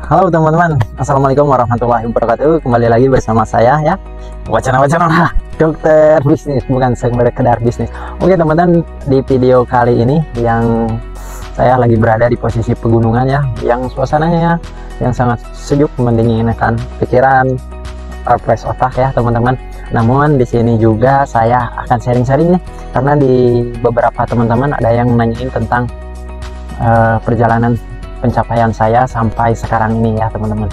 Halo teman-teman, assalamualaikum warahmatullahi wabarakatuh. Kembali lagi bersama saya ya, wacana-wacana lah, dokter bisnis, bukan sekedar bisnis. Oke teman-teman, di video kali ini yang saya lagi berada di posisi pegunungan ya, yang suasananya yang sangat sejuk, mendinginkan pikiran, refresh otak ya teman-teman. Namun di sini juga saya akan sharing-sharing nih, karena di beberapa teman-teman ada yang nanyain tentang perjalanan pencapaian saya sampai sekarang ini ya teman-teman.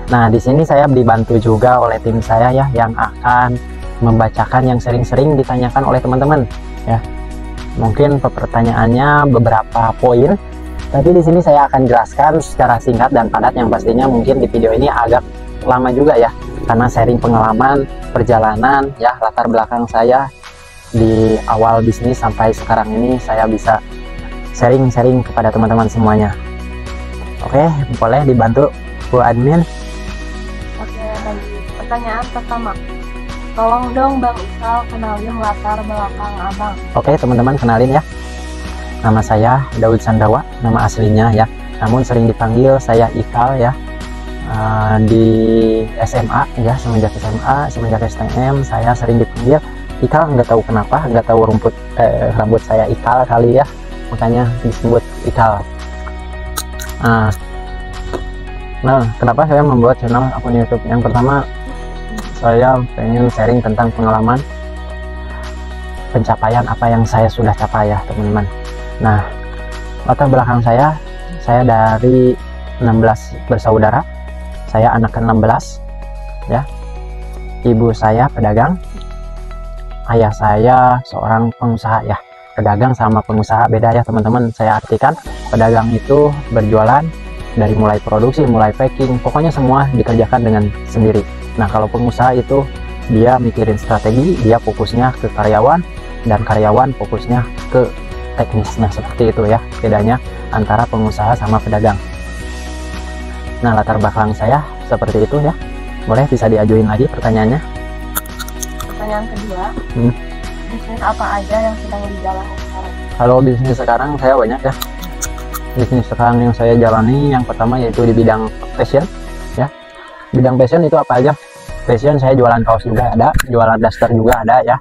Nah di sini saya dibantu juga oleh tim saya ya, yang akan membacakan yang sering-sering ditanyakan oleh teman-teman ya. Mungkin pertanyaannya beberapa poin, tapi di sini saya akan jelaskan secara singkat dan padat, yang pastinya mungkin di video ini agak lama juga ya, karena sharing pengalaman perjalanan ya, latar belakang saya di awal bisnis sampai sekarang ini, saya bisa sharing-sharing kepada teman-teman semuanya. Oke, boleh dibantu Bu Admin? Oke, baik. Pertanyaan pertama, tolong dong Bang Ikal kenalin latar belakang Abang. Oke teman-teman, kenalin ya, nama saya Daud Sandawa, nama aslinya ya, namun sering dipanggil saya Ikal ya. Di SMA ya, semenjak SMA, semenjak STM saya sering dipanggil Ikal, nggak tahu kenapa, nggak tahu rambut saya Ikal kali ya, makanya disebut Ikal. Nah, kenapa saya membuat channel akun YouTube? Yang pertama, saya pengen sharing tentang pengalaman pencapaian apa yang saya sudah capai ya teman-teman. Nah, latar belakang saya dari 16 bersaudara, saya anak ke-16 ya. Ibu saya pedagang, ayah saya seorang pengusaha ya. Pedagang sama pengusaha beda ya teman-teman. Saya artikan pedagang itu berjualan dari mulai produksi, mulai packing, pokoknya semua dikerjakan dengan sendiri. Nah kalau pengusaha itu dia mikirin strategi, dia fokusnya ke karyawan, dan karyawan fokusnya ke teknis. Nah seperti itu ya bedanya antara pengusaha sama pedagang. Nah latar belakang saya seperti itu ya. Boleh bisa diajuin lagi pertanyaannya. Pertanyaan kedua, bisnis apa aja yang sedang dijalani sekarang? Kalau bisnis sekarang saya banyak ya. Bisnis sekarang yang saya jalani, yang pertama yaitu di bidang fashion ya. Bidang fashion itu apa aja? Fashion saya jualan kaos juga ada, jualan daster juga ada ya.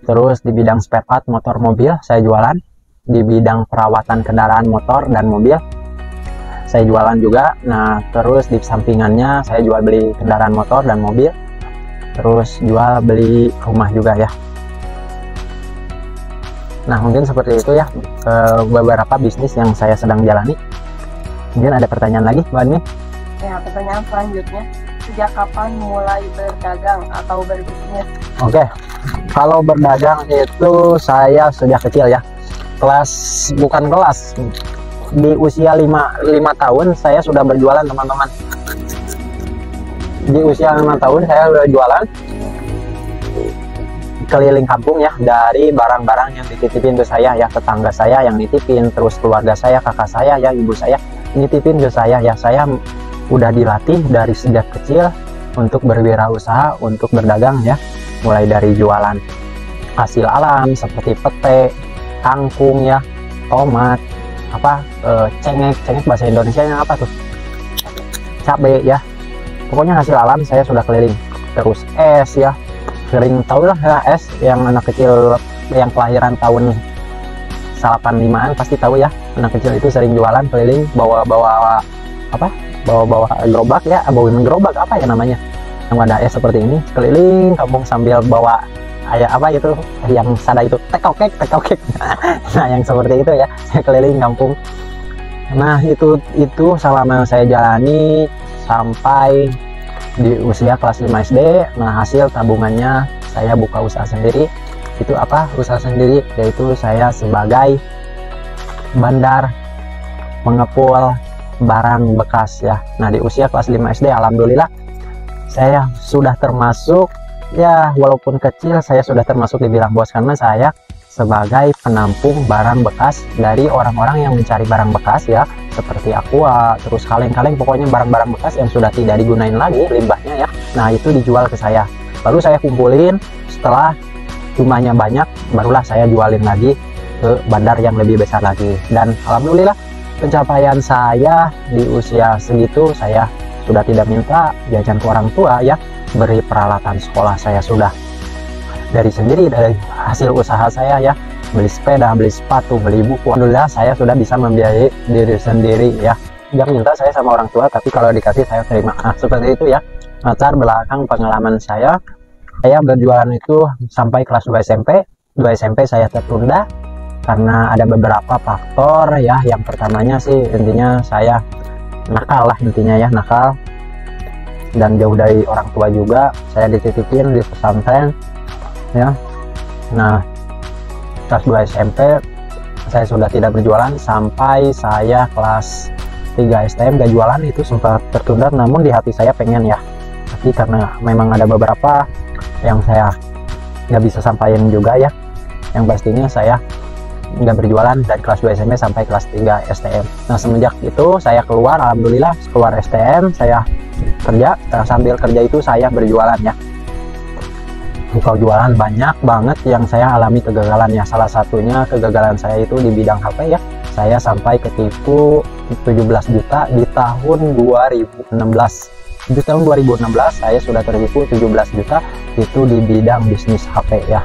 Terus di bidang spare part motor mobil saya jualan. Di bidang perawatan kendaraan motor dan mobil saya jualan juga. Nah terus di sampingannya saya jual beli kendaraan motor dan mobil. Terus jual beli rumah juga ya. Nah mungkin seperti itu ya beberapa bisnis yang saya sedang jalani. Mungkin ada pertanyaan lagi Bu Admin? Ya, pertanyaan selanjutnya, sejak kapan mulai berdagang atau berbisnis? Oke, kalau berdagang itu saya sejak kecil ya. Bukan kelas, di usia 5 tahun saya sudah berjualan teman-teman. Di usia 5 tahun saya sudah jualan keliling kampung ya, dari barang-barang yang dititipin ke saya ya, tetangga saya yang nitipin, terus keluarga saya, kakak saya ya, ibu saya nitipin ke saya ya. Saya udah dilatih dari sejak kecil untuk berwirausaha, untuk berdagang ya, mulai dari jualan hasil alam seperti pete, kangkung ya, tomat, cengek bahasa Indonesia nya apa tuh, cabai ya, pokoknya hasil alam saya sudah keliling. Terus es ya, sering tau lah ya, es yang anak kecil yang kelahiran tahun 85-an pasti tahu ya, anak kecil itu sering jualan keliling, bawa gerobak ya, bawain gerobak apa ya namanya, yang ada es seperti ini, keliling kampung sambil bawa itu yang sada itu, tekokek nah yang seperti itu ya, saya keliling kampung. Nah itu selama saya jalani sampai di usia kelas 5 SD. Nah hasil tabungannya saya buka usaha sendiri. Itu apa usaha sendiri? Yaitu saya sebagai bandar mengepul barang bekas ya. Nah di usia kelas 5 SD alhamdulillah saya sudah termasuk ya, walaupun kecil saya sudah termasuk dibilang bos, karena saya sebagai penampung barang bekas dari orang-orang yang mencari barang bekas ya, seperti aqua, terus kaleng-kaleng, pokoknya barang-barang bekas yang sudah tidak digunain lagi limbahnya ya. Nah itu dijual ke saya, lalu saya kumpulin, setelah jumlahnya banyak barulah saya jualin lagi ke bandar yang lebih besar lagi. Dan alhamdulillah pencapaian saya di usia segitu, saya sudah tidak minta jajan ke orang tua ya, beri peralatan sekolah saya sudah dari sendiri, dari hasil usaha saya ya, beli sepeda, beli sepatu, beli buku. Alhamdulillah saya sudah bisa membiayai diri sendiri ya, nggak minta saya sama orang tua, tapi kalau dikasih saya terima. Nah, seperti itu ya latar belakang pengalaman saya berjualan itu sampai kelas 2 SMP. 2 SMP saya tertunda karena ada beberapa faktor ya. Yang pertamanya sih intinya saya nakal lah, intinya ya nakal, dan jauh dari orang tua juga. Saya dititipin di pesantren ya. Nah, kelas 2 SMP saya sudah tidak berjualan sampai saya kelas 3 STM gak jualan. Itu sempat tertunda, namun di hati saya pengen ya, tapi karena memang ada beberapa yang saya nggak bisa sampaikan juga ya. Yang pastinya saya nggak berjualan dari kelas 2 SMP sampai kelas 3 STM. Nah, semenjak itu saya keluar, alhamdulillah keluar STM, saya kerja. Nah, sambil kerja itu saya berjualan ya. Kalau jualan banyak banget yang saya alami kegagalan ya. Salah satunya kegagalan saya itu di bidang HP ya. Saya sampai ketipu 17 juta di tahun 2016. Di tahun 2016 saya sudah tertipu 17 juta itu di bidang bisnis HP ya.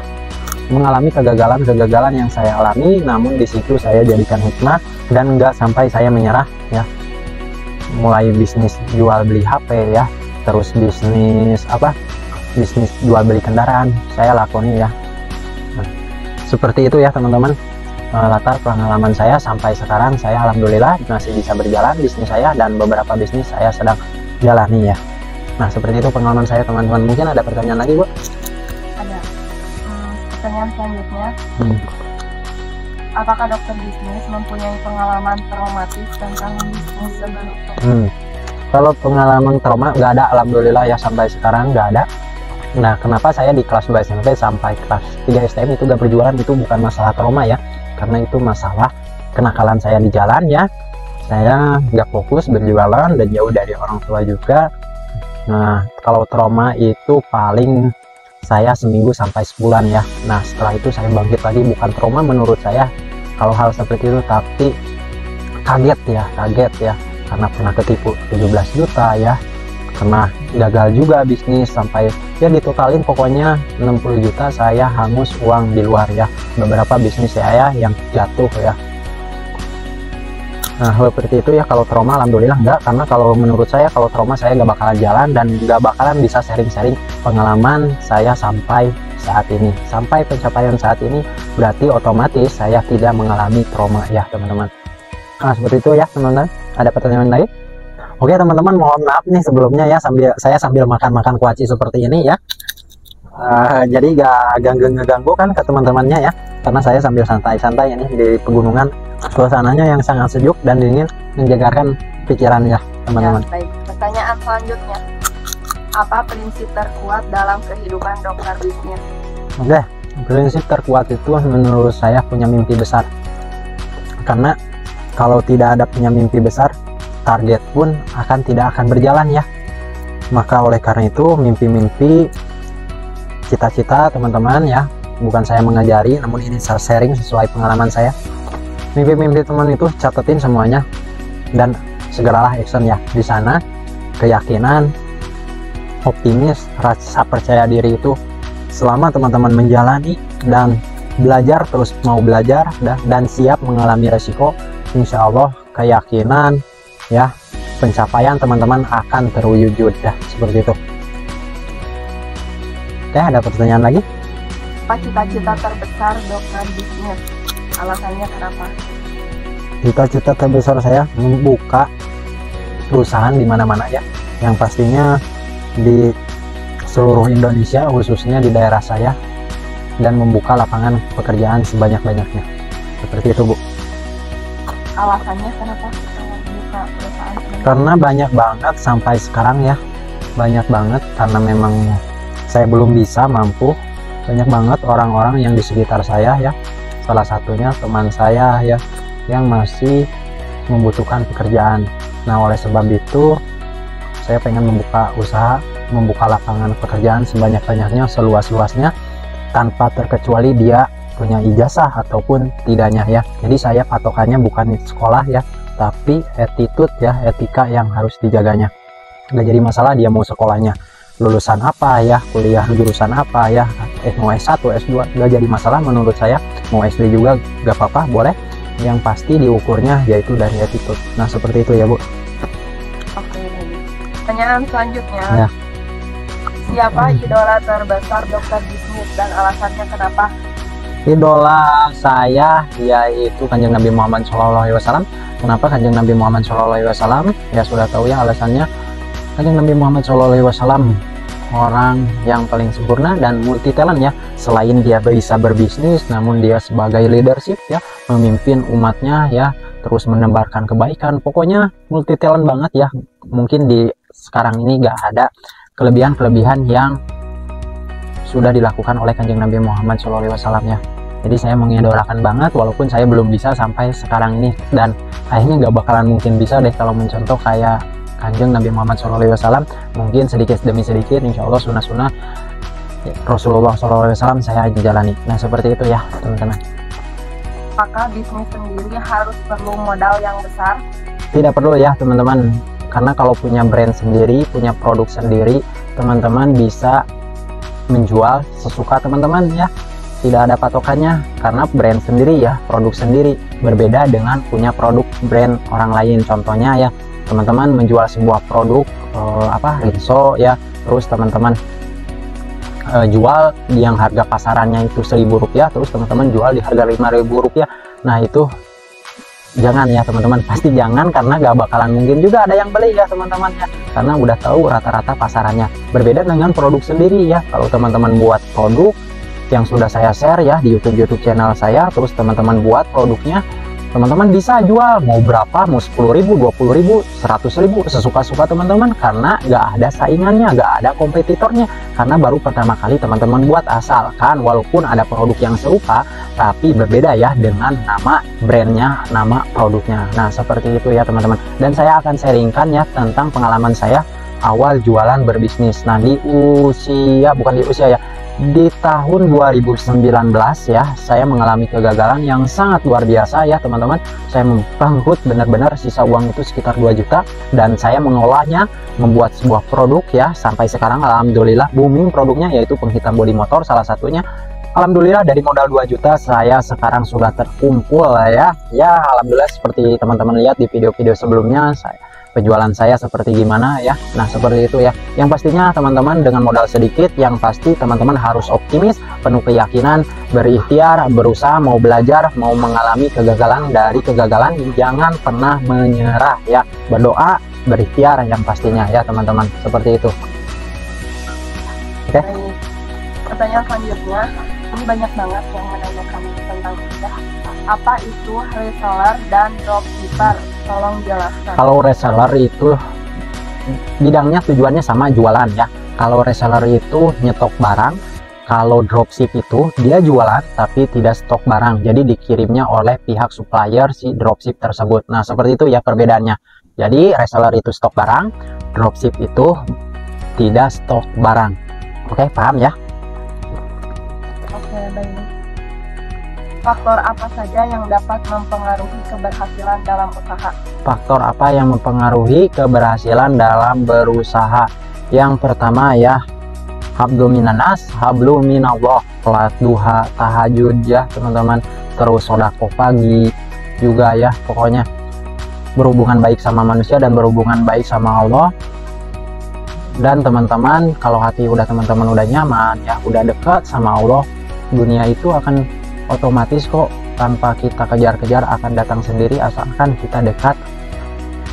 Mengalami kegagalan yang saya alami, namun di situ saya jadikan hikmah dan nggak sampai saya menyerah ya. Mulai bisnis jual beli HP ya, terus bisnis jual beli kendaraan saya lakoni ya. Nah, seperti itu ya teman-teman, latar pengalaman saya sampai sekarang. Saya alhamdulillah masih bisa berjalan bisnis saya, dan beberapa bisnis saya sedang jalani ya. Nah, seperti itu pengalaman saya teman-teman. Mungkin ada pertanyaan lagi, Bu? Pertanyaan selanjutnya, apakah dokter bisnis mempunyai pengalaman traumatis tentang bisnis sebelumnya? Kalau pengalaman trauma nggak ada, alhamdulillah ya, sampai sekarang nggak ada. Nah, kenapa saya di kelas 2 SMP sampai kelas 3 STM itu gak berjualan? Itu bukan masalah trauma ya, karena itu masalah kenakalan saya di jalan ya. Saya nggak fokus berjualan dan jauh dari orang tua juga. Nah, kalau trauma itu paling saya seminggu sampai sebulan ya. Nah, setelah itu saya bangkit lagi. Bukan trauma menurut saya kalau hal seperti itu, tapi kaget ya, karena pernah ketipu 17 juta ya, karena gagal juga bisnis sampai ya ditotalin pokoknya 60 juta saya hangus uang di luar ya. Beberapa bisnis saya yang jatuh ya. Nah, seperti itu ya. Kalau trauma alhamdulillah enggak, karena kalau menurut saya kalau trauma saya nggak bakalan jalan dan nggak bakalan bisa sharing-sharing pengalaman saya sampai saat ini, sampai pencapaian saat ini. Berarti otomatis saya tidak mengalami trauma ya teman-teman. Nah, seperti itu ya teman-teman. Ada pertanyaan lain? Oke teman-teman, mohon maaf nih sebelumnya ya, saya sambil makan kuaci seperti ini ya. Jadi gak ganggu kan ke teman-temannya ya, karena saya sambil santai-santai ini di pegunungan. Suasananya yang sangat sejuk dan dingin menjagarkan pikiran ya teman-teman. Ya, baik. Pertanyaan selanjutnya, apa prinsip terkuat dalam kehidupan dokter bisnis? Oke, prinsip terkuat itu menurut saya punya mimpi besar. Karena kalau tidak ada punya mimpi besar, target pun tidak akan berjalan ya. Maka oleh karena itu mimpi-mimpi, cita-cita teman-teman ya, bukan saya mengajari, namun ini saya sharing sesuai pengalaman saya. Mimpi-mimpi teman itu catetin semuanya dan segeralah action ya. Di sana keyakinan, optimis, rasa percaya diri itu selama teman-teman menjalani dan belajar, terus mau belajar dan siap mengalami resiko, insya Allah keyakinan ya, pencapaian teman-teman akan terwujud ya, seperti itu. Oke, ada pertanyaan lagi? Apa cita-cita terbesar dokter bisnis? Alasannya kenapa? Cita-cita terbesar saya membuka perusahaan di mana-mana ya, yang pastinya di seluruh Indonesia, khususnya di daerah saya, dan membuka lapangan pekerjaan sebanyak-banyaknya. Seperti itu, Bu. Alasannya kenapa membuka perusahaan? Karena banyak banget sampai sekarang ya, banyak banget, karena memang saya belum bisa mampu. Banyak banget orang-orang yang di sekitar saya ya, salah satunya teman saya ya, yang masih membutuhkan pekerjaan. Nah, oleh sebab itu saya pengen membuka usaha, membuka lapangan pekerjaan sebanyak-banyaknya, seluas-luasnya, tanpa terkecuali dia punya ijazah ataupun tidaknya ya. Jadi saya patokannya bukan sekolah ya, tapi attitude ya, etika yang harus dijaganya. Nggak jadi masalah dia mau sekolahnya lulusan apa ya, kuliah jurusan apa ya, mau S1, S2, nggak jadi masalah menurut saya. Mau SD juga nggak apa-apa, boleh. Yang pasti diukurnya yaitu dari attitude. Nah, seperti itu ya, Bu. Oke, pertanyaan selanjutnya. Ya. Siapa idola terbesar dokter bisnis dan alasannya kenapa? Idola saya yaitu Kanjeng Nabi Muhammad SAW. Kenapa Kanjeng Nabi Muhammad SAW? Ya sudah tahu ya alasannya. Kanjeng Nabi Muhammad SAW orang yang paling sempurna dan multi talent ya. Selain dia bisa berbisnis, namun dia sebagai leadership ya, memimpin umatnya ya, terus menebarkan kebaikan. Pokoknya multi talent banget ya. Mungkin di sekarang ini gak ada kelebihan-kelebihan yang sudah dilakukan oleh Kanjeng Nabi Muhammad SAW ya. Jadi saya mengidolakan banget, walaupun saya belum bisa sampai sekarang ini, dan kayaknya gak bakalan mungkin bisa deh kalau mencontoh kayak Kanjeng Nabi Muhammad SAW. Mungkin sedikit demi sedikit, insya Allah sunnah-sunnah Rasulullah SAW saya jalani. Nah, seperti itu ya teman-teman. Apakah bisnis sendiri harus perlu modal yang besar? Tidak perlu ya teman-teman, karena kalau punya brand sendiri, punya produk sendiri, teman-teman bisa menjual sesuka teman-teman ya. Tidak ada patokannya, karena brand sendiri ya, produk sendiri. Berbeda dengan punya produk brand orang lain. Contohnya ya, teman-teman menjual sebuah produk rinso ya, terus teman-teman jual yang harga pasarannya itu Rp1.000, terus teman-teman jual di harga Rp5.000. Nah, itu jangan ya teman-teman, pasti jangan, karena gak bakalan mungkin juga ada yang beli ya teman-teman ya, karena udah tahu rata-rata pasarannya. Berbeda dengan produk sendiri ya. Kalau teman-teman buat produk yang sudah saya share ya di YouTube channel saya, terus teman-teman buat produknya, teman-teman bisa jual mau berapa, mau 10.000, 20.000, 100.000, sesuka-suka teman-teman, karena nggak ada saingannya, nggak ada kompetitornya, karena baru pertama kali teman-teman buat. Asalkan walaupun ada produk yang serupa tapi berbeda ya dengan nama brandnya, nama produknya. Nah, seperti itu ya teman-teman, dan saya akan sharingkan ya tentang pengalaman saya awal jualan berbisnis. Nah, di tahun 2019 ya, saya mengalami kegagalan yang sangat luar biasa ya teman-teman. Saya bangkrut benar-benar, sisa uang itu sekitar 2 juta, dan saya mengolahnya, membuat sebuah produk ya. Sampai sekarang alhamdulillah booming produknya, yaitu penghitam bodi motor salah satunya. Alhamdulillah dari modal 2 juta saya sekarang sudah terkumpul ya. Ya alhamdulillah, seperti teman-teman lihat di video-video sebelumnya, penjualan saya seperti gimana ya. Nah, seperti itu ya. Yang pastinya teman-teman dengan modal sedikit, yang pasti teman-teman harus optimis, penuh keyakinan, berikhtiar, berusaha, mau belajar, mau mengalami kegagalan. Dari kegagalan jangan pernah menyerah ya. Berdoa, berikhtiar yang pastinya ya teman-teman. Seperti itu. Oke. Pertanyaan selanjutnya, ini banyak banget yang menanyakan tentang ini. Apa itu reseller dan dropshipper? Tolong jelaskan. Kalau reseller itu bidangnya tujuannya sama, jualan ya. Kalau reseller itu nyetok barang, kalau dropship itu dia jualan tapi tidak stok barang, jadi dikirimnya oleh pihak supplier si dropship tersebut. Nah, seperti itu ya perbedaannya. Jadi reseller itu stok barang, dropship itu tidak stok barang. Oke, paham ya? Oke, baik. Faktor apa saja yang dapat mempengaruhi keberhasilan dalam usaha? Faktor apa yang mempengaruhi keberhasilan dalam berusaha? Yang pertama ya, hablu minanas, hablu minallah, sholat duha, tahajud ya teman-teman, terus sodako pagi juga ya. Pokoknya berhubungan baik sama manusia dan berhubungan baik sama Allah. Dan teman-teman, kalau hati teman-teman udah nyaman ya, udah dekat sama Allah, dunia itu akan otomatis kok, tanpa kita kejar-kejar akan datang sendiri, asalkan kita dekat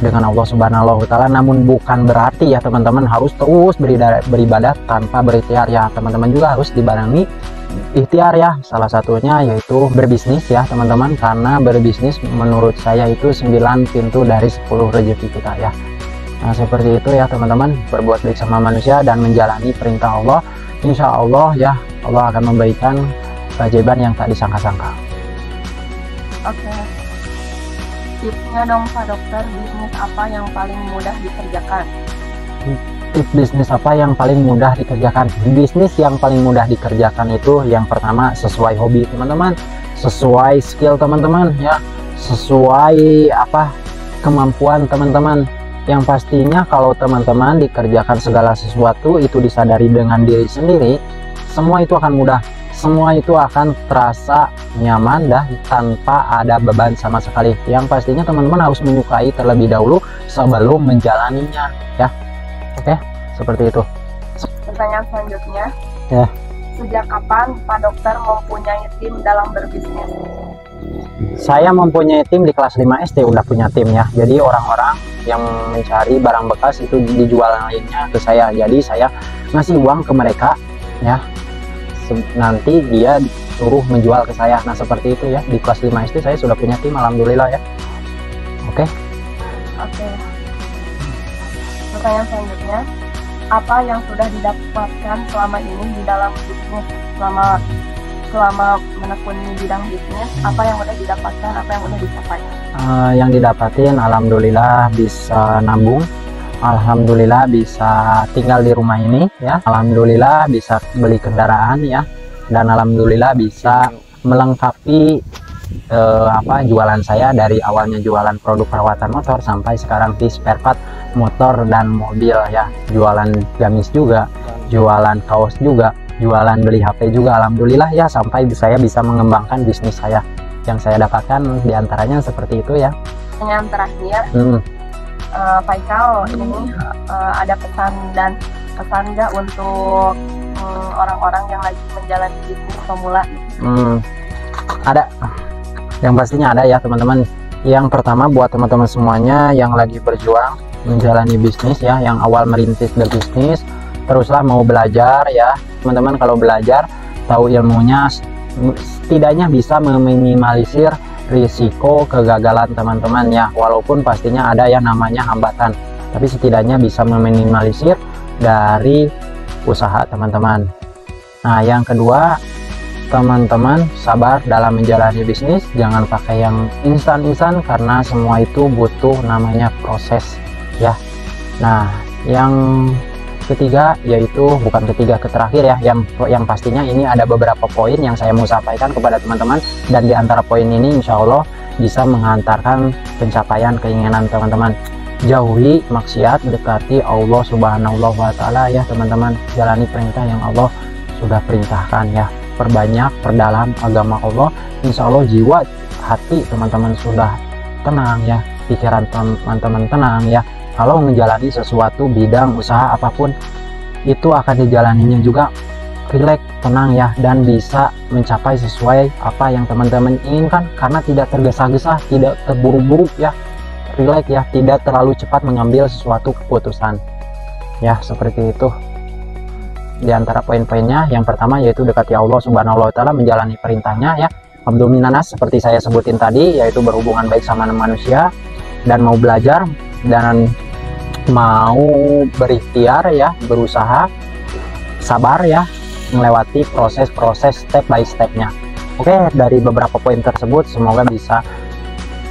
dengan Allah Subhanahu wa Ta'ala. Namun bukan berarti ya teman-teman harus terus beribadah tanpa berikhtiar ya. Teman-teman juga harus dibarengi ikhtiar ya. Salah satunya yaitu berbisnis ya teman-teman, karena berbisnis menurut saya itu 9 pintu dari 10 rezeki kita ya. Nah, seperti itu ya teman-teman, berbuat baik sama manusia dan menjalani perintah Allah. Insya Allah ya, Allah akan memberikan keajaiban yang tak disangka-sangka. Oke. Tipsnya dong Pak Dokter, bisnis apa yang paling mudah dikerjakan? Tips bisnis apa yang paling mudah dikerjakan? Bisnis yang paling mudah dikerjakan itu yang pertama sesuai hobi teman-teman, sesuai skill teman-teman ya, sesuai kemampuan teman-teman. Yang pastinya kalau teman-teman dikerjakan segala sesuatu itu disadari dengan diri sendiri, semua itu akan mudah, semua itu akan terasa nyaman dah tanpa ada beban sama sekali. Yang pastinya teman-teman harus menyukai terlebih dahulu sebelum menjalaninya ya. Oke, seperti itu. Pertanyaan selanjutnya, Ya. sejak kapan Pak Dokter mempunyai tim dalam berbisnis? Saya mempunyai tim di kelas 5 SD, udah punya tim ya. Jadi orang-orang yang mencari barang bekas itu dijual lainnya ke saya. Jadi saya ngasih uang ke mereka ya. Nanti dia suruh menjual ke saya. Nah, seperti itu ya. Di kelas 5 SD saya sudah punya tim, alhamdulillah ya. Oke. Pertanyaan selanjutnya, apa yang sudah didapatkan selama ini di dalam bisnis, selama menekuni bidang bisnis, apa yang udah didapatkan, apa yang udah dicapai? Yang didapatin alhamdulillah bisa nabung, alhamdulillah bisa tinggal di rumah ini ya, alhamdulillah bisa beli kendaraan ya, dan alhamdulillah bisa melengkapi jualan saya dari awalnya jualan produk perawatan motor sampai sekarang di spare part motor dan mobil ya, jualan gamis juga, jualan kaos juga, jualan beli HP juga, alhamdulillah ya, sampai saya bisa mengembangkan bisnis saya. Yang saya dapatkan diantaranya seperti itu ya. Yang terakhir, Pak Ikal ini ada pesan nggak untuk orang-orang yang lagi menjalani bisnis pemula? Ada, yang pastinya ada ya teman-teman. Yang pertama buat teman-teman semuanya yang lagi berjuang menjalani bisnis ya, yang awal merintis berbisnis, teruslah mau belajar ya teman-teman. Kalau belajar tahu ilmunya, setidaknya bisa meminimalisir risiko kegagalan teman-teman ya, walaupun pastinya ada yang namanya hambatan, tapi setidaknya bisa meminimalisir dari usaha teman-teman. Nah, yang kedua, teman-teman sabar dalam menjalani bisnis, jangan pakai yang instan-instan karena semua itu butuh namanya proses ya. Nah, yang ketiga, yaitu bukan ketiga, terakhir ya, yang pastinya ini ada beberapa poin yang saya mau sampaikan kepada teman-teman, dan di antara poin ini insya Allah bisa menghantarkan pencapaian keinginan teman-teman. Jauhi maksiat, dekati Allah Subhanahu wa Ta'ala ya teman-teman, jalani perintah yang Allah sudah perintahkan ya, perbanyak perdalam agama Allah, insya Allah jiwa hati teman-teman sudah tenang ya, pikiran teman-teman tenang ya. Kalau menjalani sesuatu bidang usaha apapun itu akan dijalaninya juga rileks, tenang ya, dan bisa mencapai sesuai apa yang teman-teman inginkan karena tidak tergesa-gesa, tidak terburu-buru ya, rileks ya, tidak terlalu cepat mengambil sesuatu keputusan ya, seperti itu. Di antara poin-poinnya, yang pertama yaitu dekati Allah Subhanahu wa Ta'ala, menjalani perintahnya ya, abdominanas seperti saya sebutin tadi, yaitu berhubungan baik sama manusia, dan mau belajar dan mau berikhtiar ya, berusaha, sabar ya, melewati proses-proses step by stepnya. Oke, dari beberapa poin tersebut semoga bisa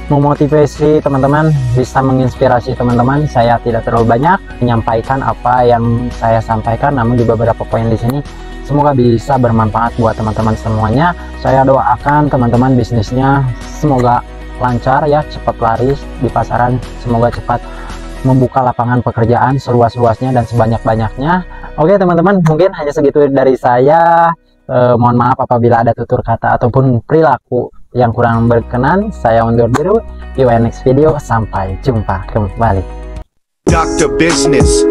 memotivasi teman-teman, bisa menginspirasi teman-teman. Saya tidak terlalu banyak menyampaikan apa yang saya sampaikan, namun di beberapa poin di sini semoga bisa bermanfaat buat teman-teman semuanya. Saya doakan teman-teman bisnisnya semoga lancar ya, cepat laris di pasaran, semoga cepat membuka lapangan pekerjaan seluas-luasnya dan sebanyak-banyaknya. Oke teman-teman, mungkin hanya segitu dari saya. Mohon maaf apabila ada tutur kata ataupun perilaku yang kurang berkenan. Saya undur diri. Di next video, sampai jumpa kembali. Dr. Business.